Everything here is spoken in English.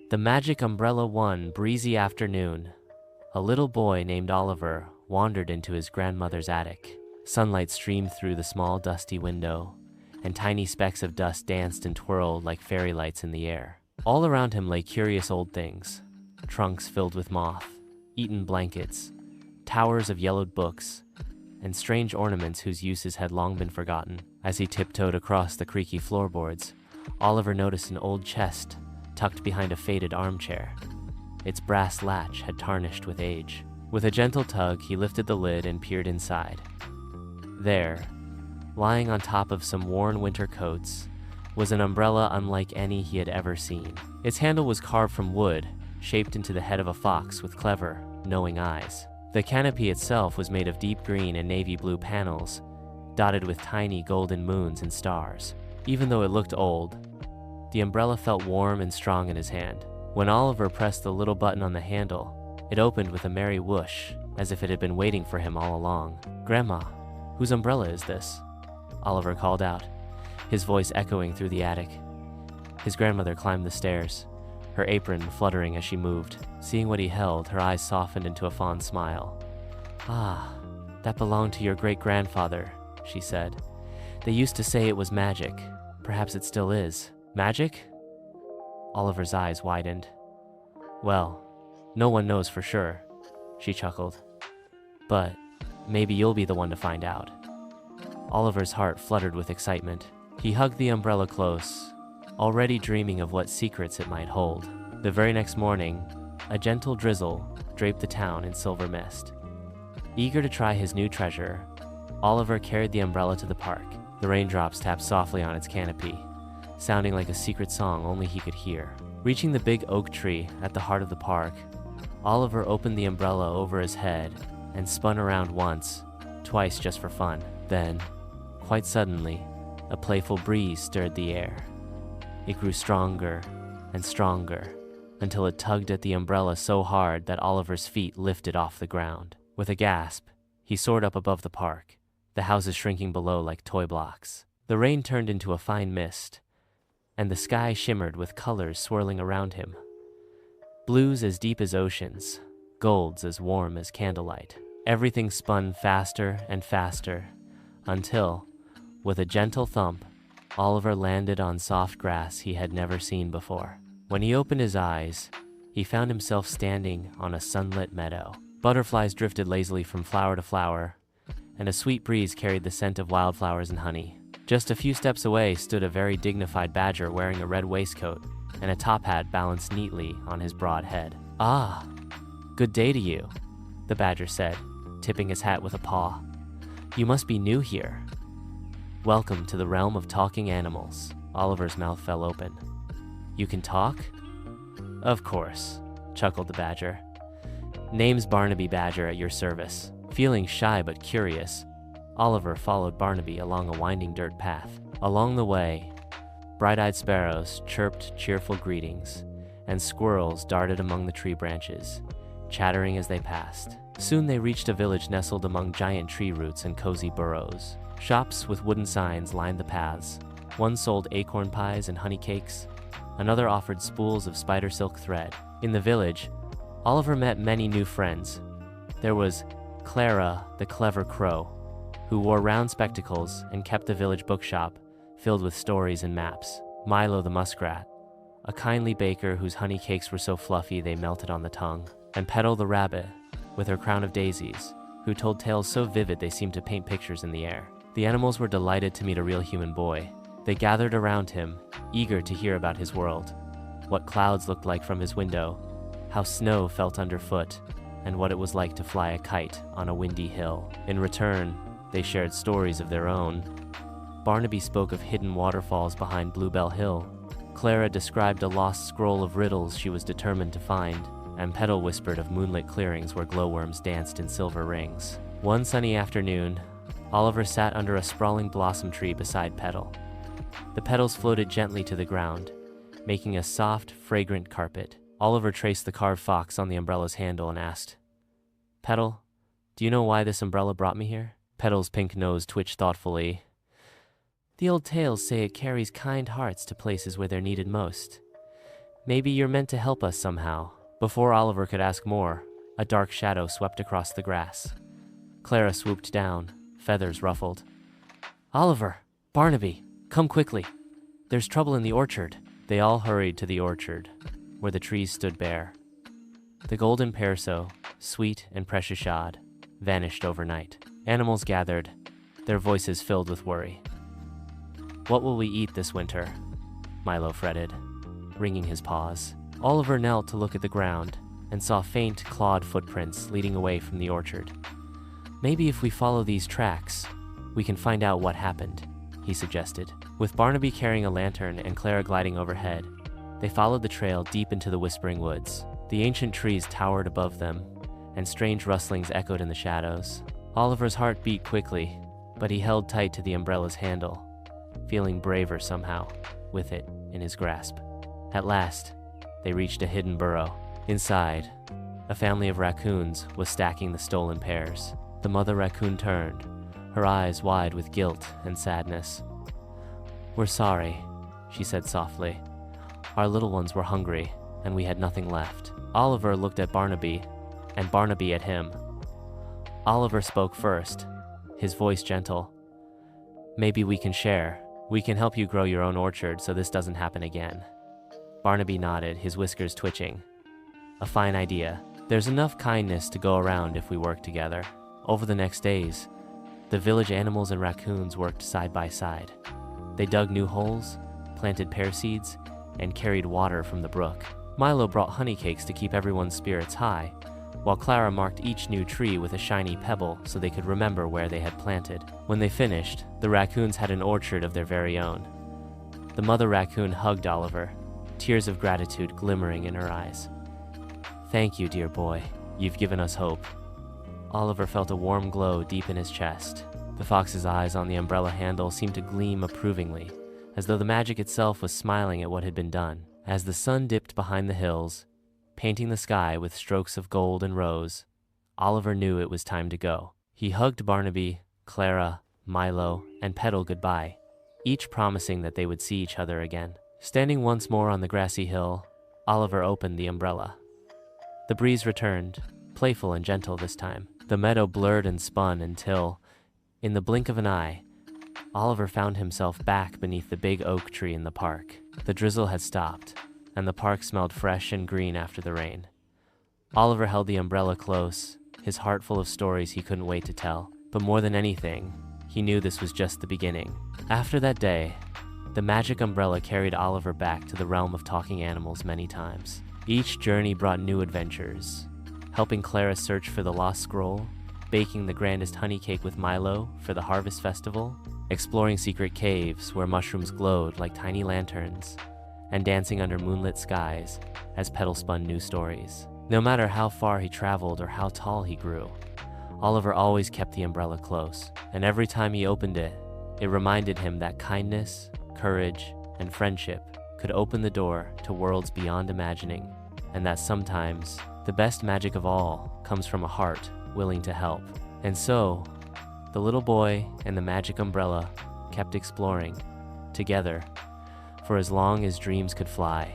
The magic umbrella. One breezy afternoon, a little boy named Oliver wandered into his grandmother's attic. Sunlight streamed through the small dusty window, and tiny specks of dust danced and twirled like fairy lights in the air. All around him lay curious old things: trunks filled with moth-eaten blankets, towers of yellowed books, and strange ornaments whose uses had long been forgotten. As he tiptoed across the creaky floorboards, Oliver noticed an old chest tucked behind a faded armchair. Its brass latch had tarnished with age. With a gentle tug, he lifted the lid and peered inside. There, lying on top of some worn winter coats, was an umbrella unlike any he had ever seen. Its handle was carved from wood, shaped into the head of a fox with clever, knowing eyes. The canopy itself was made of deep green and navy blue panels, dotted with tiny golden moons and stars. Even though it looked old, the umbrella felt warm and strong in his hand. When Oliver pressed the little button on the handle, it opened with a merry whoosh, as if it had been waiting for him all along. "Grandma, whose umbrella is this?" Oliver called out, his voice echoing through the attic. His grandmother climbed the stairs, her apron fluttering as she moved. Seeing what he held, her eyes softened into a fond smile. "Ah, that belonged to your great-grandfather," she said. "They used to say it was magic. Perhaps it still is." "Magic?" Oliver's eyes widened. "Well, no one knows for sure," she chuckled. "But maybe you'll be the one to find out." Oliver's heart fluttered with excitement. He hugged the umbrella close, already dreaming of what secrets it might hold. The very next morning, a gentle drizzle draped the town in silver mist. Eager to try his new treasure, Oliver carried the umbrella to the park. The raindrops tapped softly on its canopy, sounding like a secret song only he could hear. Reaching the big oak tree at the heart of the park, Oliver opened the umbrella over his head and spun around once, twice just for fun. Then, quite suddenly, a playful breeze stirred the air. It grew stronger and stronger until it tugged at the umbrella so hard that Oliver's feet lifted off the ground. With a gasp, he soared up above the park, the houses shrinking below like toy blocks. The rain turned into a fine mist, and the sky shimmered with colors swirling around him. Blues as deep as oceans, golds as warm as candlelight. Everything spun faster and faster, until, with a gentle thump, Oliver landed on soft grass he had never seen before. When he opened his eyes, he found himself standing on a sunlit meadow. Butterflies drifted lazily from flower to flower, and a sweet breeze carried the scent of wildflowers and honey. Just a few steps away stood a very dignified badger wearing a red waistcoat and a top hat balanced neatly on his broad head. "Ah, good day to you," the badger said, tipping his hat with a paw. "You must be new here." "Welcome to the realm of talking animals." Oliver's mouth fell open. "You can talk?" "Of course," chuckled the badger. "Name's Barnaby Badger at your service." Feeling shy but curious, Oliver followed Barnaby along a winding dirt path. Along the way, bright-eyed sparrows chirped cheerful greetings, and squirrels darted among the tree branches, chattering as they passed. Soon they reached a village nestled among giant tree roots and cozy burrows. Shops with wooden signs lined the paths. One sold acorn pies and honey cakes. Another offered spools of spider silk thread. In the village, Oliver met many new friends. There was Clara, the clever crow, who wore round spectacles and kept the village bookshop filled with stories and maps. Milo the muskrat, a kindly baker whose honey cakes were so fluffy they melted on the tongue. And Petal the rabbit, with her crown of daisies, who told tales so vivid they seemed to paint pictures in the air. The animals were delighted to meet a real human boy. They gathered around him, eager to hear about his world, what clouds looked like from his window, how snow felt underfoot, and what it was like to fly a kite on a windy hill. In return, they shared stories of their own. Barnaby spoke of hidden waterfalls behind Bluebell Hill. Clara described a lost scroll of riddles she was determined to find, and Petal whispered of moonlit clearings where glowworms danced in silver rings. One sunny afternoon, Oliver sat under a sprawling blossom tree beside Petal. The petals floated gently to the ground, making a soft, fragrant carpet. Oliver traced the carved fox on the umbrella's handle and asked, "Petal, do you know why this umbrella brought me here?" Petal's pink nose twitched thoughtfully. "The old tales say it carries kind hearts to places where they're needed most. Maybe you're meant to help us somehow. Before Oliver could ask more, a dark shadow swept across the grass. Clara swooped down, feathers ruffled. Oliver! Barnaby! Come quickly! There's trouble in the orchard. They all hurried to the orchard, where the trees stood bare. The golden perso, sweet and precious shad, vanished overnight. Animals gathered, their voices filled with worry. What will we eat this winter? Milo fretted, wringing his paws. Oliver knelt to look at the ground and saw faint, clawed footprints leading away from the orchard. Maybe if we follow these tracks, we can find out what happened, he suggested. With Barnaby carrying a lantern and Clara gliding overhead, they followed the trail deep into the whispering woods. The ancient trees towered above them, and strange rustlings echoed in the shadows. Oliver's heart beat quickly, but he held tight to the umbrella's handle, feeling braver somehow, with it in his grasp. At last, they reached a hidden burrow. Inside, a family of raccoons was stacking the stolen pears. The mother raccoon turned, her eyes wide with guilt and sadness. "We're sorry," she said softly. "Our little ones were hungry, and we had nothing left." Oliver looked at Barnaby, and Barnaby at him. Oliver spoke first, his voice gentle. "Maybe we can share. We can help you grow your own orchard so this doesn't happen again." Barnaby nodded, his whiskers twitching. "A fine idea. There's enough kindness to go around if we work together." Over the next days, the village animals and raccoons worked side by side. They dug new holes, planted pear seeds, and carried water from the brook. Milo brought honey cakes to keep everyone's spirits high, while Clara marked each new tree with a shiny pebble so they could remember where they had planted. When they finished, the raccoons had an orchard of their very own. The mother raccoon hugged Oliver, tears of gratitude glimmering in her eyes. "Thank you, dear boy. You've given us hope." Oliver felt a warm glow deep in his chest. The fox's eyes on the umbrella handle seemed to gleam approvingly, as though the magic itself was smiling at what had been done. As the sun dipped behind the hills, painting the sky with strokes of gold and rose, Oliver knew it was time to go. He hugged Barnaby, Clara, Milo, and Petal goodbye, each promising that they would see each other again. Standing once more on the grassy hill, Oliver opened the umbrella. The breeze returned, playful and gentle this time. The meadow blurred and spun until, in the blink of an eye, Oliver found himself back beneath the big oak tree in the park. The drizzle had stopped, and the park smelled fresh and green after the rain. Oliver held the umbrella close, his heart full of stories he couldn't wait to tell. But more than anything, he knew this was just the beginning. After that day, the magic umbrella carried Oliver back to the realm of talking animals many times. Each journey brought new adventures, helping Clara search for the lost scroll, baking the grandest honey cake with Milo for the harvest festival, exploring secret caves where mushrooms glowed like tiny lanterns, and dancing under moonlit skies as Petal spun new stories. No matter how far he traveled or how tall he grew, Oliver always kept the umbrella close, and every time he opened it, it reminded him that kindness, courage, and friendship could open the door to worlds beyond imagining, and that sometimes the best magic of all comes from a heart willing to help. And so, the little boy and the magic umbrella kept exploring, together, for as long as dreams could fly.